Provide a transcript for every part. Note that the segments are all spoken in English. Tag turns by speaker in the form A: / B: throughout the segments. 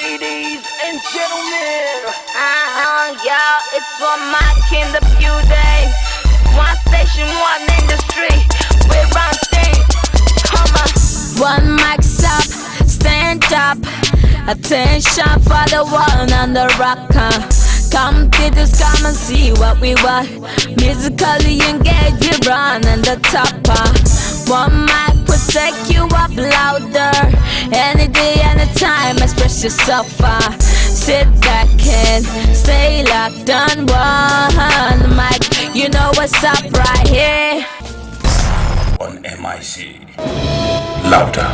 A: Ladies and gentlemen,
B: y'all, it's one mic in the building. One station, one industry. We're on thing. Come on. One mic's up, stand up. Attention for the one on the rocker. Come theaters, come and see what we want. Musically engaged, you run on the topper. One mic will take you up louder. Any day, anytime, express yourself. Sit back and stay locked on one mic. You know what's up right here.
C: On MIC, louder.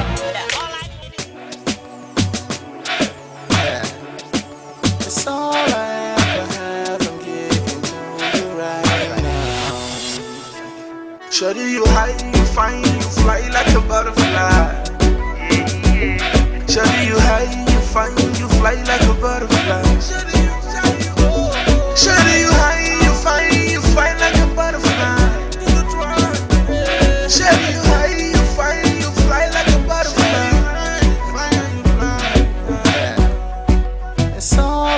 D: It's all I ever have, I'm giving to you right now. Shawty, you high, you fine, you fly like a butterfly. Shawty, you high, you fine, you fly like a butterfly. Shawty, you high, you fine, you fly like a butterfly. Shawty, you high, you fine, you fly like a butterfly. It's all I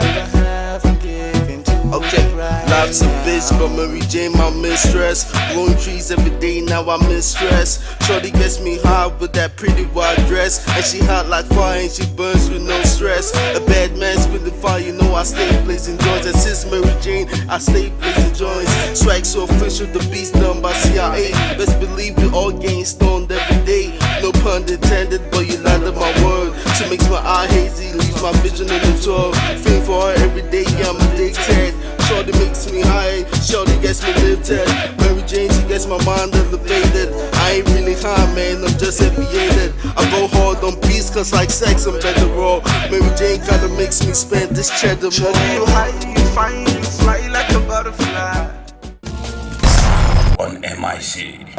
D: ever have, I'm giving to you right.
E: Lots of bitch, but Mary Jane my mistress. Growing trees every day, now I miss stress. Shorty gets me high with that pretty white dress, and she hot like fire and she burns with no stress. A bad man spitting fire, you know I stay blazing joints. And since Mary Jane, I stay blazing joints. Swag so official, the beat's done by CIA. Best believe we all getting stoned every day. No pun intended, but you landed my word. She makes my eye hazy, leaves my vision in the tour. Feel for her every day, yeah, I'm addicted. Shorty makes me high, shorty gets me lifted. Mary Jane, she gets my mind elevated. I ain't really high, man, I'm just aviated. I go hard on beats, cause like sex, I'm better raw. Mary Jane kinda makes me spend this cheddar more.
D: Shawty, you high, you fine, you fly like a butterfly.
C: On MIC,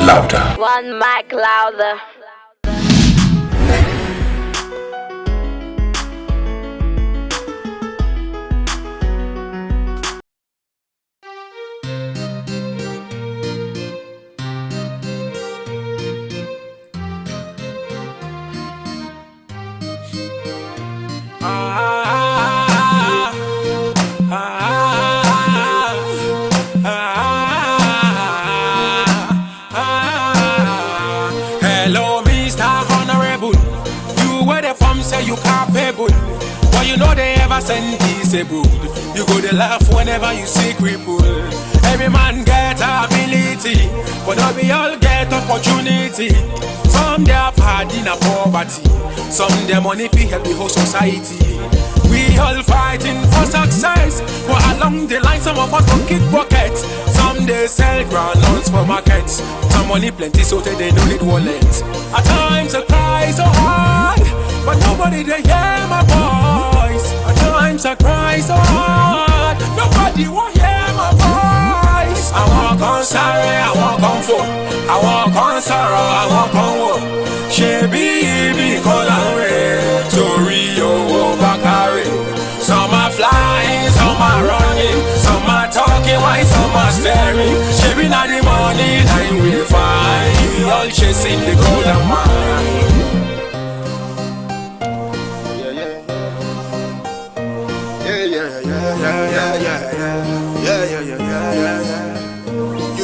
C: louder.
B: One mic louder.
F: Hello, Mr. Honorable. You were the form say you capable, but you know they ever send disabled. You go to laugh whenever you see cripple. Every man get ability, but not be all get opportunity. Some they are party in a poverty, some their money fi help the whole society. We all fighting for success, but along the line some of us don't kick buckets. Some they sell groundnuts for markets. Some money plenty so they don't need wallet. At times I cry so hard, but nobody they hear my voice. At times I cry so hard, nobody will hear my voice. I walk on sorry, I walk on foot, I walk on sorrow, I walk on woe. She be call and red, Torio Bakari. Some are flying, some are running, some are talking while some are staring. She be not the morning, I will find all chasing the golden mine.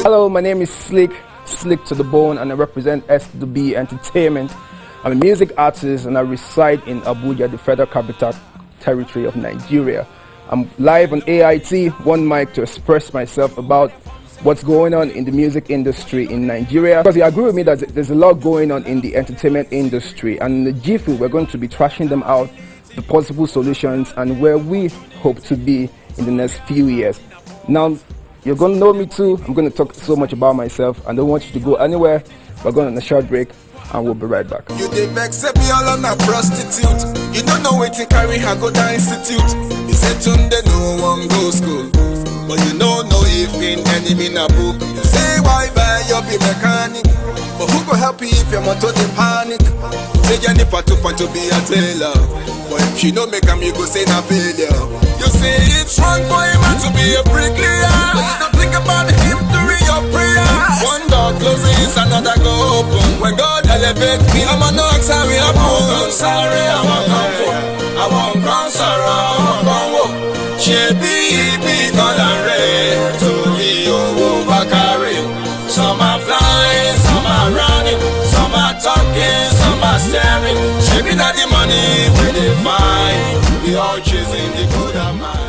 G: Hello, my name is Sleeq to the bone, and I represent S2B Entertainment. I'm a music artist and I reside in Abuja, the Federal Capital Territory of Nigeria. I'm live on AIT, one mic, to express myself about what's going on in the music industry in Nigeria. Because you agree with me that there's a lot going on in the entertainment industry, and in the GFU we're going to be trashing them out, the possible solutions, and where we hope to be in the next few years. Now, you're going to know me too. I'm going to talk so much about myself. I don't want you to go anywhere. We're going on a short break and we'll be right back.
D: You dey vex me all on a prostitute. You don't know where to carry her go to institute. You said Tunde no one go school, but you don't know if in enemy na book. You say why buy your be mechanic, but who go help you if your motor dey panic? Say Jennifer to want to be a tailor, but if she don't make him, you go say na failure. You say it's wrong for a man to be a bricklayer, but you don't think about him during your prayers. One door closes, another go open. When God elevate me, I'm a no sorry, I'm sorry, I'm Maybe not the money where they find. We all chasing the good of mine.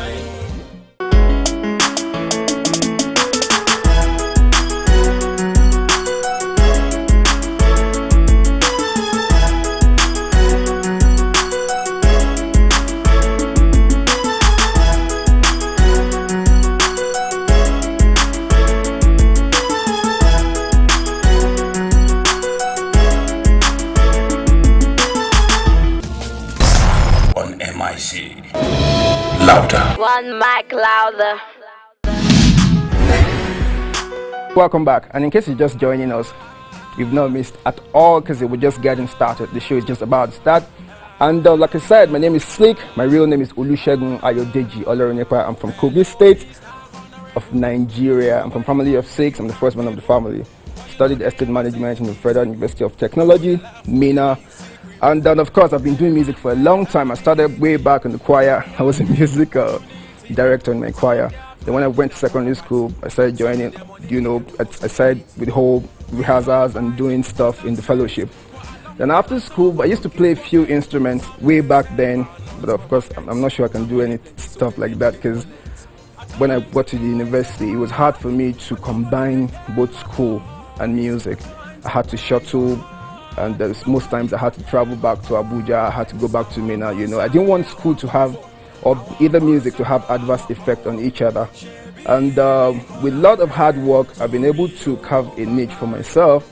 C: MIC. Louder.
B: One mic louder.
G: Welcome back, and in case you're just joining us, you've not missed at all because we're just getting started. The show is just about to start. And like I said, my name is Sleeq. My real name is Olusegun Ayodeji Oloronepa. I'm from Kogi State of Nigeria. I'm from family of 6. I'm the first one of the family. Studied estate management in the Federal University of Technology, MENA. And then, of course, I've been doing music for a long time. I started way back in the choir. I was a music director in my choir. Then when I went to secondary school, I started joining, I started with the whole rehearsals and doing stuff in the fellowship. Then after school, I used to play a few instruments way back then. But of course, I'm not sure I can do any stuff like that because when I got to the university, it was hard for me to combine both school and music. I had to shuttle. And most times I had to travel back to Abuja, I had to go back to MENA, I didn't want school to have, or either music to have adverse effect on each other. And with a lot of hard work, I've been able to carve a niche for myself.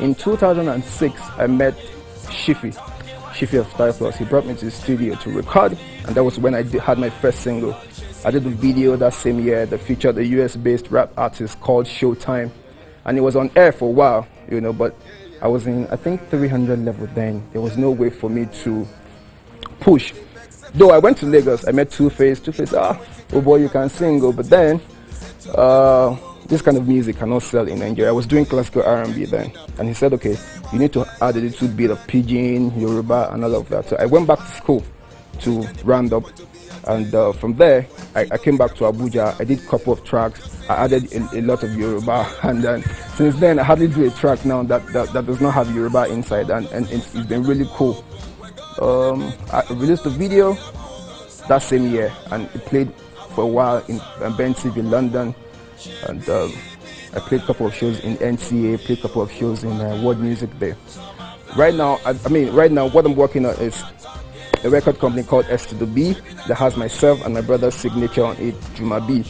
G: In 2006, I met Shifi of Style Plus. He brought me to the studio to record, and that was when I had my first single. I did a video that same year that featured a US-based rap artist called Showtime, and it was on air for a while, but I was in, I think, 300 level then. There was no way for me to push. Though I went to Lagos, I met Two-Face. Two-Face, oh boy, you can sing. But then, this kind of music cannot sell in Nigeria. I was doing classical R&B then. And he said, okay, you need to add a little bit of Pidgin, Yoruba, and all of that. So I went back to school to round up. And from there, I came back to Abuja. I did a couple of tracks. I added a lot of Yoruba. And then, since then, I hardly do a track now that does not have Yoruba inside. And it's been really cool. I released a video that same year. And it played for a while in Ben TV in London. And I played a couple of shows in NCA, played a couple of shows in World Music there. Right now, what I'm working on is a record company called S to the B that has myself and my brother's signature on it, Juma B,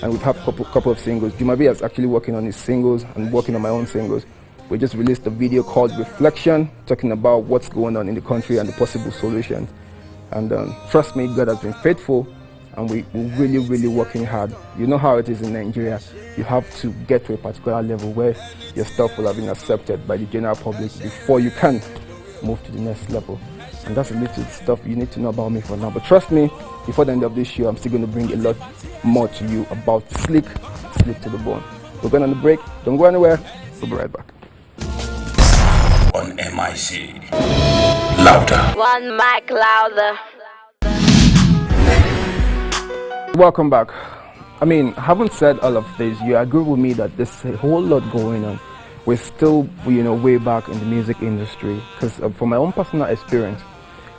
G: and we've had a couple of singles. Juma B is actually working on his singles and working on my own singles. We just released a video called Reflection, talking about what's going on in the country and the possible solutions. And trust me, God has been faithful, and we're really working hard. You know how it is in Nigeria. You have to get to a particular level where your stuff will have been accepted by the general public before you can move to the next level. And that's a little stuff you need to know about me for now. But trust me, before the end of this show, I'm still going to bring a lot more to you about Sleeq to the bone. We're going on the break. Don't go anywhere. We'll be right back.
C: On MIC. Louder.
B: One mic louder.
G: Welcome back. I haven't said all of this. You agree with me that there's a whole lot going on. We're still, way back in the music industry. Because from my own personal experience,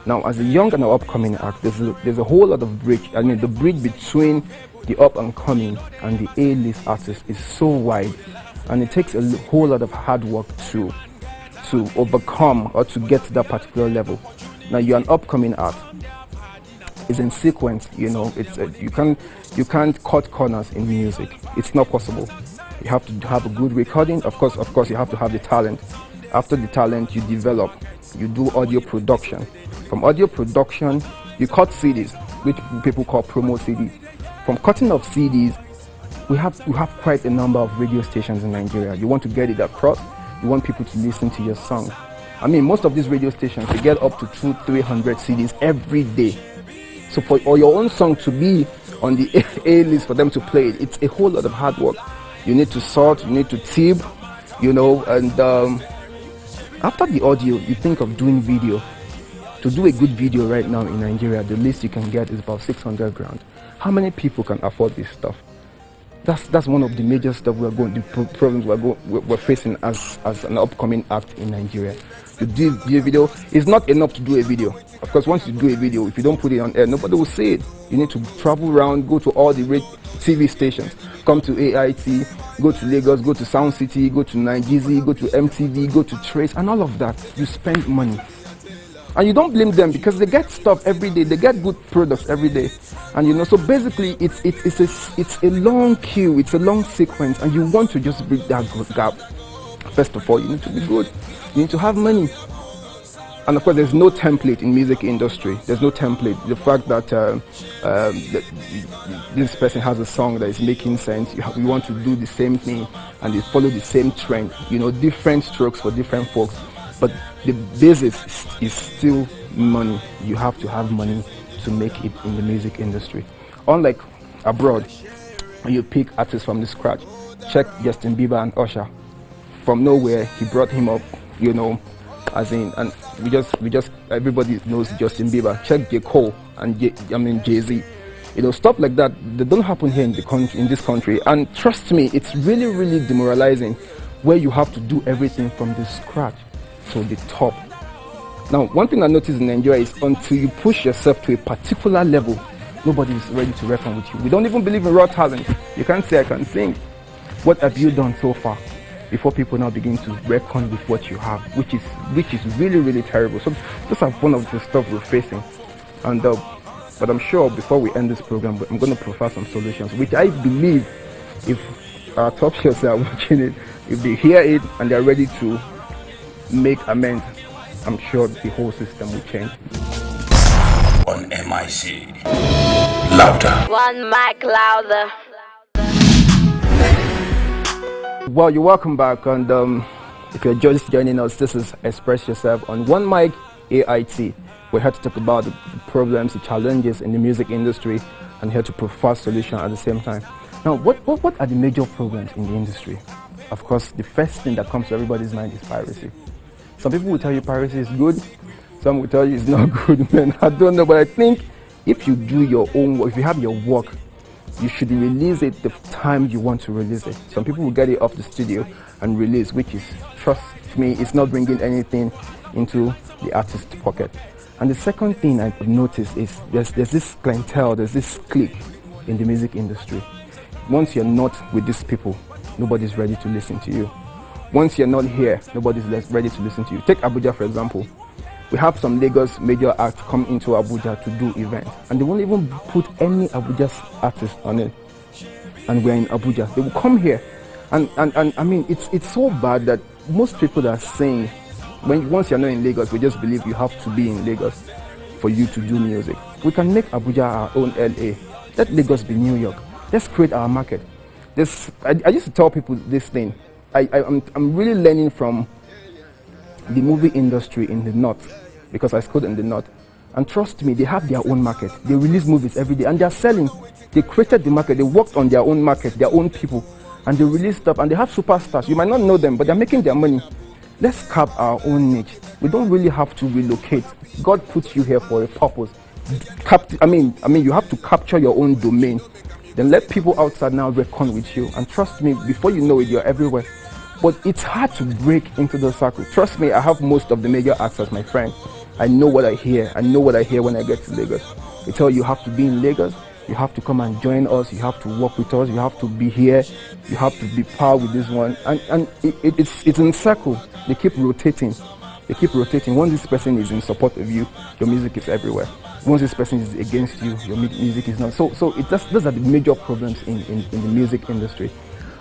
G: now as a young and upcoming act, there's a whole lot of bridge. The bridge between the up and coming and the A-list artist is so wide, and it takes a whole lot of hard work to overcome or to get to that particular level. Now you're an upcoming act. It's in sequence, it's you can't cut corners in music. It's not possible. You have to have a good recording. Of course, you have to have the talent. After the talent, you develop. You do audio production. From audio production, you cut CDs, which people call promo CD. From cutting of CDs, we have quite a number of radio stations in Nigeria. You want to get it across. You want people to listen to your song. Most of these radio stations, they get up to 200-300 CDs every day. So for your own song to be on the A list, for them to play it, it's a whole lot of hard work. You need to sort, you need to tip, and after the audio, you think of doing video. To do a good video right now in Nigeria, the least you can get is about 600 grand. How many people can afford this stuff? That's one of the major stuff problems we're facing as an upcoming act in Nigeria. To do a video, it's not enough to do a video. Of course, once you do a video, if you don't put it on air, nobody will see it. You need to travel around, go to all the TV stations, come to AIT, go to Lagos, go to Sound City, go to Nigeria, go to MTV, go to Trace, and all of that. You spend money. And you don't blame them because they get stuff every day. They get good products every day. And so basically it's a long queue, it's a long sequence, and you want to just bridge that gap. First of all, you need to be good. You need to have money. And of course, there's no template in music industry. There's no template. The fact that this person has a song that is making sense, you want to do the same thing, and they follow the same trend. Different strokes for different folks. But the basis is still money. You have to have money to make it in the music industry. Unlike abroad, when you pick artists from the scratch. Check Justin Bieber and Usher. From nowhere, he brought him up, as in, and we just everybody knows Justin Bieber. Check J. Cole and Jay-Z. Stuff like that, they don't happen here in this country. And trust me, it's really, really demoralizing where you have to do everything from the scratch to the top. Now, one thing I noticed in Nigeria is until you push yourself to a particular level, nobody is ready to reckon with you. We don't even believe in raw talent. You can't say I can sing. What have you done so far? Before people now begin to reckon with what you have, which is really, really terrible. So those are one of the stuff we're facing. And but I'm sure before we end this program, I'm going to provide some solutions, which I believe if our top shows are watching it, if they hear it and they're ready to make amends, I'm sure the whole system will change.
C: On MIC, louder.
B: One mic louder.
G: Well, you're welcome back, and if you're just joining us, this is Express Yourself on One Mic AIT. We're here to talk about the problems, the challenges in the music industry, and here to provide solutions at the same time. Now, what are the major problems in the industry? Of course, the first thing that comes to everybody's mind is piracy. Some people will tell you piracy is good, some will tell you it's not good, man. I don't know, but I think if you do your own work, if you have your work, you should release it the time you want to release it. Some people will get it off the studio and release, which is, trust me, it's not bringing anything into the artist's pocket. And the second thing I've noticed is there's this clientele, there's this clique in the music industry. Once you're not with these people, nobody's ready to listen to you. Once you're not here, nobody's ready to listen to you. Take Abuja, for example. We have some Lagos major acts come into Abuja to do events, and they won't even put any Abuja artist on it. And we're in Abuja. They will come here, and I mean, it's so bad that most people are saying, once you're not in Lagos, we just believe you have to be in Lagos for you to do music. We can make Abuja our own LA. Let Lagos be New York. Let's create our market. I used to tell people this thing. I'm really learning from the movie industry in the north, because I schooled in the north, and trust me, they have their own market. They release movies every day and they're selling. They created the market, they worked on their own market, their own people, and they release stuff, and they have superstars. You might not know them, but they're making their money. Let's carve our own niche. We don't really have to relocate. God puts you here for a purpose. I mean, you have to capture your own domain. Then let people outside now reckon with you, and trust me, before you know it, you're everywhere. But it's hard to break into the circle. Trust me, I have most of the major acts as my friend. I know what I hear. I know what I hear when I get to Lagos. They tell you have to be in Lagos. You have to come and join us. You have to work with us. You have to be here. You have to be par with this one. And it's in circle. They keep rotating. They keep rotating. Once this person is in support of you, your music is everywhere. Once this person is against you, your music is not. So those are the major problems in the music industry.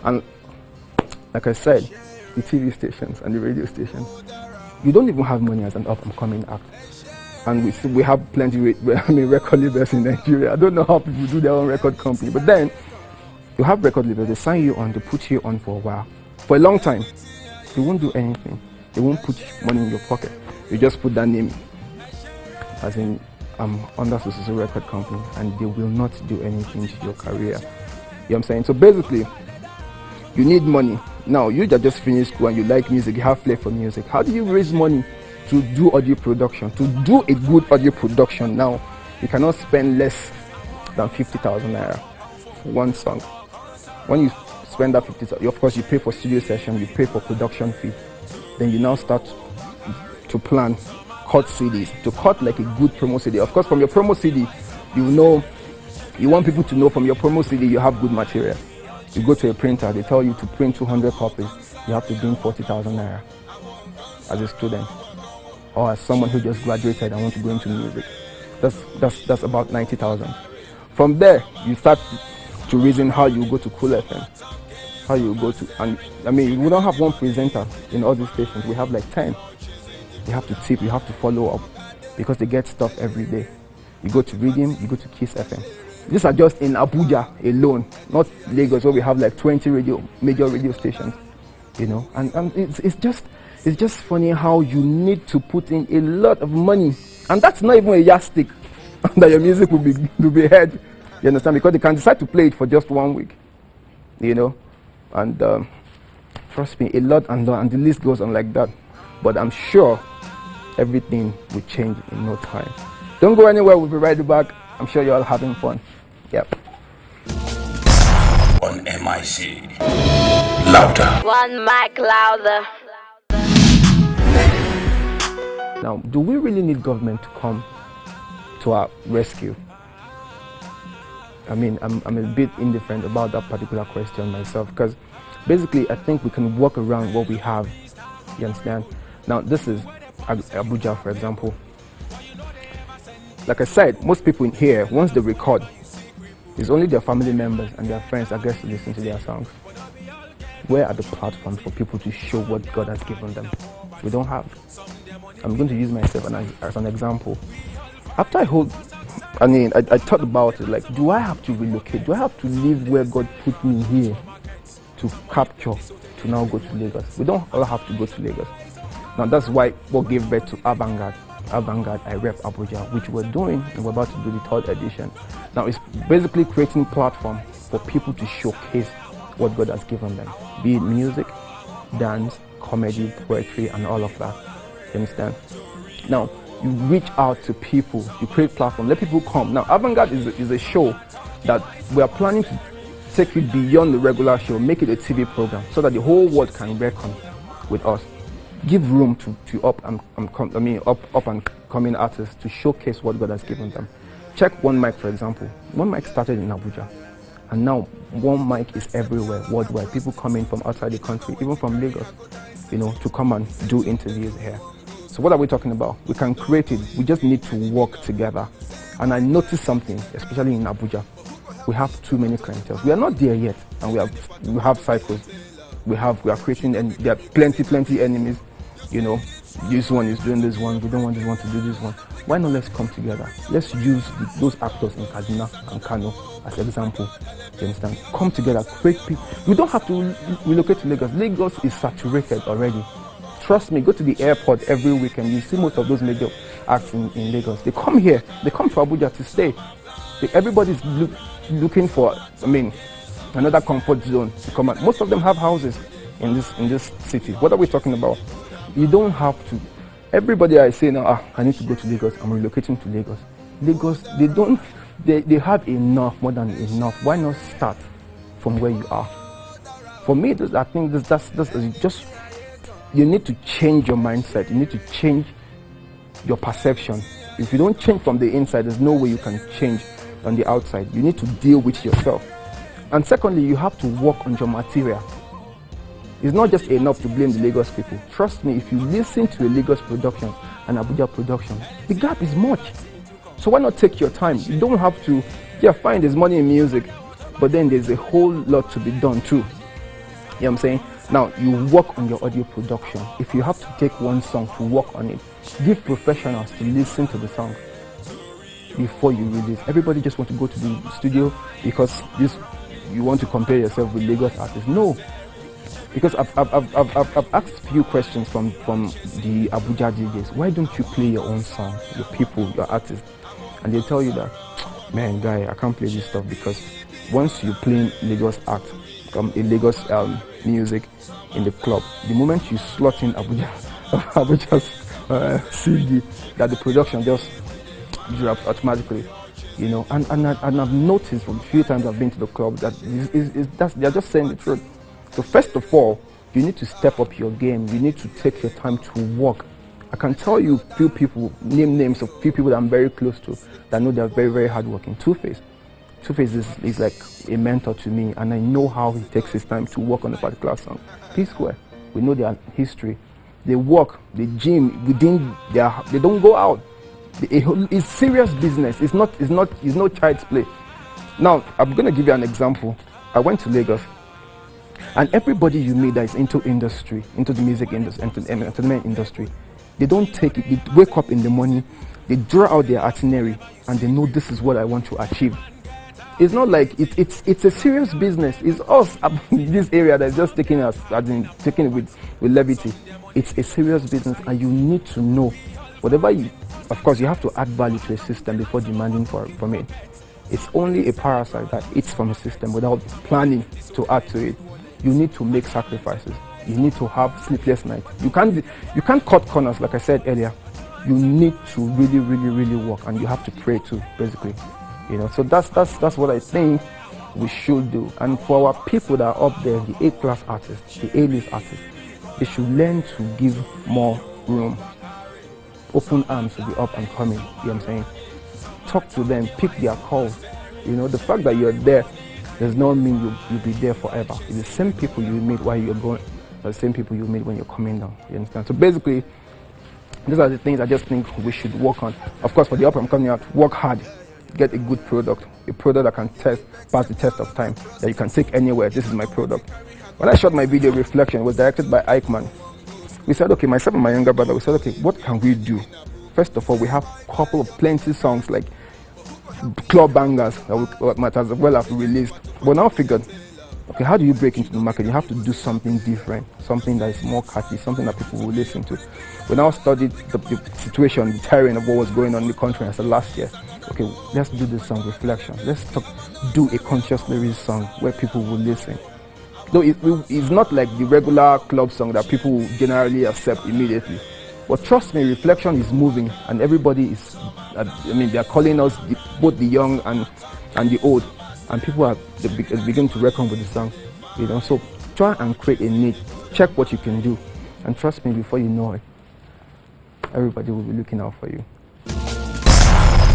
G: And like I said, the TV stations and the radio stations, you don't even have money as an up-and-coming act. And we have plenty record labels in Nigeria. I don't know how people do their own record company, but then you have record labels, they sign you on, they put you on for a while. For a long time, they won't do anything. They won't put money in your pocket. You just put that name, as in, under a record company, and they will not do anything to your career. You know what I'm saying? So basically, you need money. Now, you that just finished school and you like music, you have flair for music. How do you raise money to do audio production? To do a good audio production now, you cannot spend less than 50,000 naira for one song. When you spend that 50,000, of course you pay for studio session, you pay for production fee. Then you now start to plan cut CDs, to cut like a good promo CD. Of course, from your promo CD, you want people to know from your promo CD you have good material. You go to a printer, they tell you to print 200 copies, you have to bring 40,000 naira as a student or as someone who just graduated and want to go into music. That's about 90,000. From there, you start to reason how you go to Cool FM, how you go to, and I mean, we don't have one presenter in all these stations. We have like 10. You have to tip, you have to follow up because they get stuff every day. You go to Rhythm, you go to Kiss FM. These are just in Abuja alone, not Lagos where we have like 20 major radio stations, you know. And it's just funny how you need to put in a lot of money, and that's not even a yardstick that your music will be heard. You understand? Because they can decide to play it for just 1 week, you know. And trust me, a lot and the list goes on like that. But I'm sure everything will change in no time. Don't go anywhere. We'll be right back. I'm sure you're all having fun. Yep.
C: On MIC. Louder.
B: One mic louder.
G: Now, do we really need government to come to our rescue? I mean, I'm a bit indifferent about that particular question myself, because basically I think we can work around what we have. You understand? Now, this is Abuja, for example. Like I said, most people in here, once they record, it's only their family members and their friends that get to listen to their songs. Where are the platforms for people to show what God has given them? We don't have. I'm going to use myself as an example. After I thought about it, like, do I have to relocate? Do I have to leave where God put me here to capture, to now go to Lagos? We don't all have to go to Lagos. Now, that's why what gave birth to Avant-Garde. Avant-Garde, I rep Abuja, which we're doing, and we're about to do the 3rd edition. Now, it's basically creating platform for people to showcase what God has given them, be it music, dance, comedy, poetry, and all of that. You understand? Now, you reach out to people, you create platform, let people come. Now, Avant-Garde is a show that we are planning to take it beyond the regular show, make it a TV program, so that the whole world can reckon with us. Give room to up and coming artists to showcase what God has given them. Check One Mic, for example. One Mic started in Abuja, and now One Mic is everywhere, worldwide. People come in from outside the country, even from Lagos, you know, to come and do interviews here. So what are we talking about? We can create it. We just need to work together. And I noticed something, especially in Abuja. We have too many clientele. We are not there yet, and we have cycles. We are creating, and there are plenty enemies. You know, this one is doing this one. We don't want this one to do this one. Why not let's come together? Let's use those actors in Kaduna and Kano as example. You understand? Come together, create people. You don't have to relocate to Lagos. Lagos is saturated already. Trust me, go to the airport every weekend. You see most of those major acts in Lagos. They come here. They come to Abuja to stay. Everybody's looking for, another comfort zone to come out. Most of them have houses in this city. What are we talking about? You don't have to. Everybody I say now, I need to go to Lagos. I'm relocating to Lagos. Lagos, they have enough, more than enough. Why not start from where you are? For me, I think that's just. You need to change your mindset. You need to change your perception. If you don't change from the inside, there's no way you can change on the outside. You need to deal with yourself. And secondly, you have to work on your material. It's not just enough to blame the Lagos people. Trust me, if you listen to a Lagos production and Abuja production, the gap is much. So why not take your time? You don't have to, fine, there's money in music, but then there's a whole lot to be done too. You know what I'm saying? Now, you work on your audio production. If you have to take one song to work on it, give professionals to listen to the song before you release. Everybody just want to go to the studio because you want to compare yourself with Lagos artists. No. Because I've asked a few questions from the Abuja DJs. Why don't you play your own song, your people, your artists? And they tell you that, man, guy, I can't play this stuff because once you play Lagos act, a Lagos music in the club, the moment you slot in Abuja's CD, that the production just drops automatically. you know. And I've noticed from a few times I've been to the club that they're just saying the truth. So first of all, you need to step up your game. You need to take your time to work. I can tell you few people, name names of few people that I'm very close to that know they're very, very hardworking. Two-Face is like a mentor to me, and I know how he takes his time to work on a particular song. P-Square, we know their history. They work, they gym within they don't go out. It's serious business. It's no child's play. Now, I'm gonna give you an example. I went to Lagos, and everybody you meet that is into industry, into the music industry, entertainment industry, they don't take it. They wake up in the morning, they draw out their itinerary, and they know this is what I want to achieve. It's not like it's a serious business. It's us in this area that's just taking it with levity. It's a serious business, and you need to know whatever you. Of course, you have to add value to a system before demanding from it. It's only a parasite that eats from a system without planning to add to it. You need to make sacrifices. You need to have sleepless nights. You can't cut corners, like I said earlier. You need to really, really, really work, and you have to pray too, basically. You know, so that's what I think we should do. And for our people that are up there, the A-class artists, the A-list artists, they should learn to give more room. Open arms to be up and coming, you know what I'm saying? Talk to them, pick their calls. You know, the fact that you're there does not mean you'll be there forever. It's the same people you meet while you're going, the same people you meet when you're coming down, you understand? So basically, these are the things I just think we should work on. Of course, for the up and coming out, work hard. Get a good product, a product that can pass the test of time, that you can take anywhere. This is my product. When I shot my video, Reflection, it was directed by Eichmann. We said, okay, myself and my younger brother, we said, okay, what can we do? First of all, we have a couple of plenty songs like club bangers that we might as well have released. But now figured, okay, how do you break into the market? You have to do something different, something that is more catchy, something that people will listen to. We now studied the situation, the terrain of what was going on in the country. I said last year, okay, let's do this song, Reflection. Let's do a conscious lyrics song where people will listen. Though it's not like the regular club song that people generally accept immediately. But trust me, Reflection is moving, and everybody is, they're calling us, both the young and the old, and people are beginning to reckon with the song. You know, so try and create a need. Check what you can do, and trust me, before you know it, everybody will be looking out for you.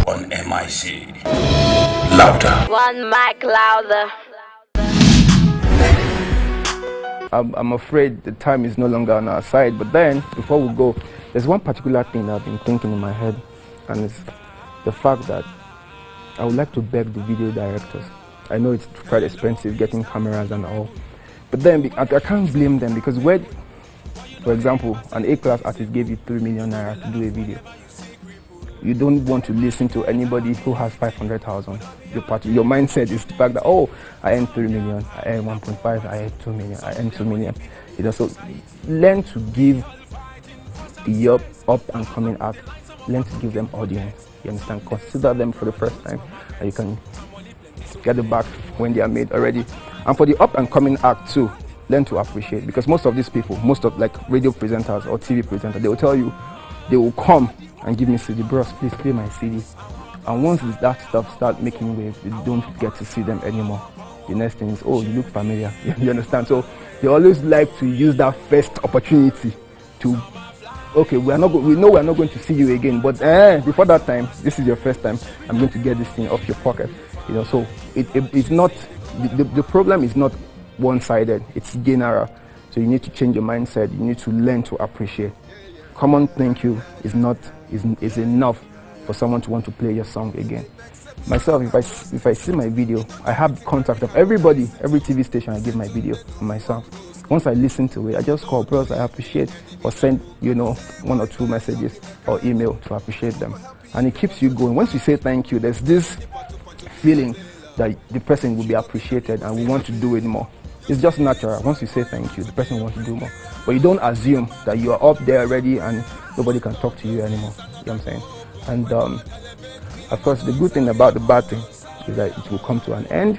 C: On MIC, louder.
B: One mic louder.
G: I'm afraid the time is no longer on our side, but then, before we go, there's one particular thing that I've been thinking in my head, and it's the fact that I would like to beg the video directors. I know it's quite expensive getting cameras and all, but then I can't blame them, because for example, an A-class artist gave you 3 million naira to do a video. You don't want to listen to anybody who has 500,000. Your mindset is the fact that, oh, I earn 3 million, I earn 1.5, I earn 2 million, I earn 2 million. You know, so learn to give the up and coming act, learn to give them audience. You understand? Consider them for the first time, and you can get it back when they are made already. And for the up and coming act too, learn to appreciate, because most of these people, most of like radio presenters or TV presenters, they will tell you, they will come and give me CD, bros, please play my CD. And once that stuff start making waves, you don't get to see them anymore. The next thing is, oh, you look familiar. You understand? So they always like to use that first opportunity to, okay, we know we're not going to see you again, but before that time, this is your first time, I'm going to get this thing off your pocket. You know, so it's not, the problem is not one-sided, it's general. So you need to change your mindset, you need to learn to appreciate. Common thank you is enough for someone to want to play your song again. Myself, if I see my video, I have contact of everybody, every TV station I give my video on my song. Once I listen to it, I just call, bros, I appreciate, or send, 1 or 2 messages or email to appreciate them. And it keeps you going. Once you say thank you, there's this feeling that the person will be appreciated and we want to do it more. It's just natural. Once you say thank you, the person wants to do more. But you don't assume that you are up there already and nobody can talk to you anymore. You know what I'm saying? And of course, the good thing about the bad thing is that it will come to an end.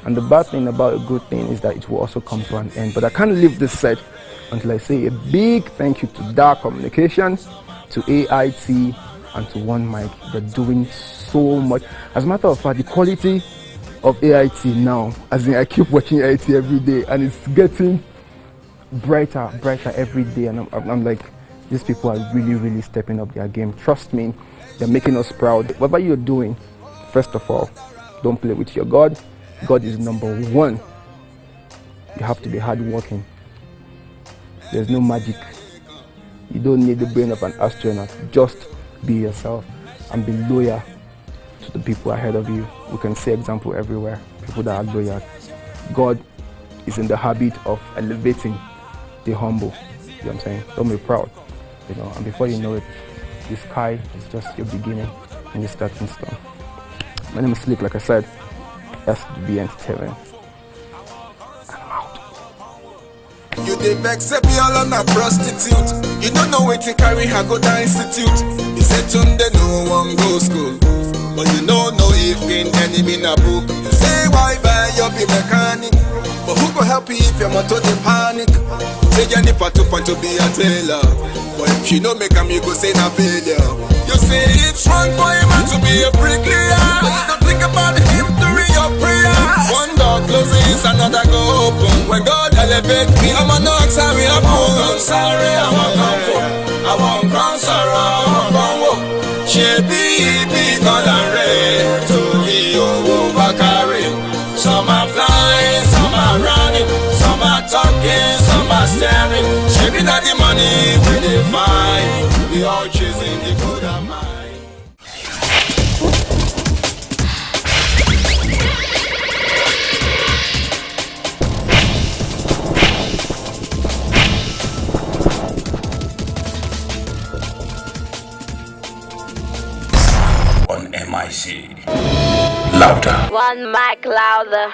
G: And the bad thing about a good thing is that it will also come to an end. But I can't leave this set until I say a big thank you to Dark Communications, to AIT, and to one mic. They're doing so much. As a matter of fact, the quality of AIT now, as in I keep watching AIT every day, and it's getting brighter every day, and I'm like, these people are really stepping up their game. Trust me, they're making us proud. Whatever you're doing, first of all, don't play with your God. God is number one. You have to be hardworking. There's no magic. You don't need the brain of an astronaut. Just be yourself and be loyal to the people ahead of you. We can see example everywhere. People that are loyal. God is in the habit of elevating the humble. You know what I'm saying? Don't be proud. You know, and before you know it, the sky is just your beginning and you're starting strong. My name is Sleeq, like I said. SDB Entertainment.
D: You dey vex say be all on a prostitute. You don't know wetin carry her go to institute. You say Tunde no one go school, but you don't know if in enemy na book. You say why buy you be mechanic, but who go help you if your motor dey panic? Say Jennifer to find to be a tailor, but if you no make am you go say na failure. You say it's wrong for a man to be a bricklayer, but you don't think about him during your prayer. One door closes, another go open. When God elevate me, I'm a knock, sorry, I'm sorry, I won't come for. I won't come sorrow, I won't come walk. She be gone and red to me, oh, Bakari. Some are flying, some are running, some are talking, some are staring. She be not the money we dey find. We all chasing the good of mine.
C: On MIC. Louder.
B: One mic louder.